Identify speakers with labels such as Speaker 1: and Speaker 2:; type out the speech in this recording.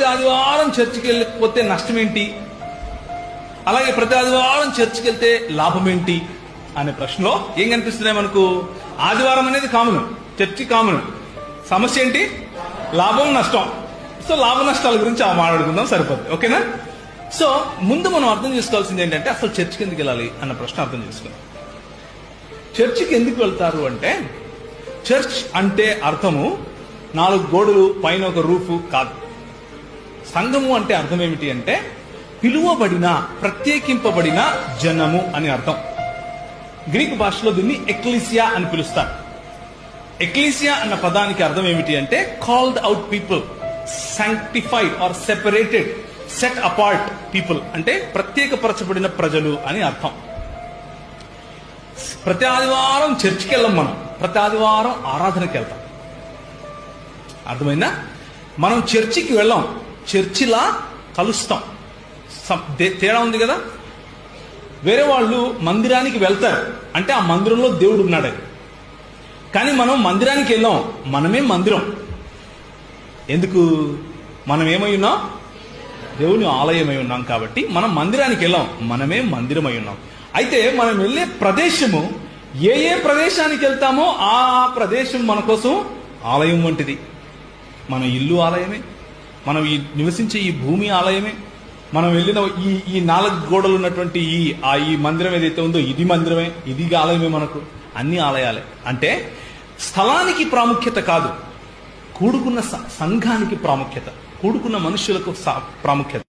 Speaker 1: ప్రతి ఆదివారం చర్చికి వెళ్ళకపోతే నష్టం ఏంటి, అలాగే ప్రతి ఆదివారం చర్చికి వెళ్తే లాభం ఏంటి అనే ప్రశ్నలో ఏం కనిపిస్తున్నాయి మనకు? ఆదివారం అనేది కామన్, చర్చి కామన్. సమస్య ఏంటి? లాభం నష్టం. సో లాభ నష్టాల గురించి మాట్లాడుకుందాం, సరిపోతుంది. ఓకేనా? సో ముందు మనం అర్థం చేసుకోవాల్సింది ఏంటంటే అసలు చర్చికి ఎందుకు వెళ్ళాలి అన్న ప్రశ్న అర్థం చేసుకుందాం. చర్చికి ఎందుకు వెళ్తారు అంటే, చర్చ్ అంటే అర్థము 4 గోడలు పైన ఒక రూఫ్ కాదు. సంఘము అంటే అర్థం ఏమిటి అంటే పిలువబడిన, ప్రత్యేకింపబడిన జనము అని అర్థం. గ్రీక్ భాషలో దీన్ని ఎక్లీసియా అని పిలుస్తారు. ఎక్లీసియా అన్న పదానికి అర్థం ఏమిటి అంటే called out people, sanctified or separated, set apart people, అంటే ప్రత్యేకపరచబడిన ప్రజలు అని అర్థం. ప్రతి ఆదివారం చర్చికి వెళ్ళం, మనం ప్రతి ఆదివారం ఆరాధనకి వెళ్తాం. అర్థమైందా? మనం చర్చికి వెళ్ళాం, చర్చిలా కలుస్తాం. తేడా ఉంది కదా. వేరే వాళ్ళు మందిరానికి వెళ్తారు అంటే ఆ మందిరంలో దేవుడు ఉన్నాడని, కానీ మనం మందిరానికి వెళ్ళాం, మనమే మందిరం. ఎందుకు? మనం ఏమై ఉన్నాం? దేవుని ఆలయమై ఉన్నాం. కాబట్టి మనం మందిరానికి వెళ్ళాం, మనమే మందిరమై ఉన్నాం. అయితే మనం వెళ్ళే ప్రదేశము, ఏ ప్రదేశానికి వెళ్తామో ఆ ప్రదేశం మన కోసం ఆలయం వంటిది. మన ఇల్లు ఆలయమే, మనం నివసించే ఈ భూమి ఆలయమే, మనం వెళ్ళిన ఈ 4 గోడలు ఉన్నటువంటి ఈ మందిరం ఏదైతే ఉందో ఇది మందిరమే, ఇది ఆలయమే. మనకు అన్ని ఆలయాలే. అంటే స్థలానికి ప్రాముఖ్యత కాదు, కూడుకున్న సంఘానికి ప్రాముఖ్యత, కూడుకున్న మనుషులకు ప్రాముఖ్యత.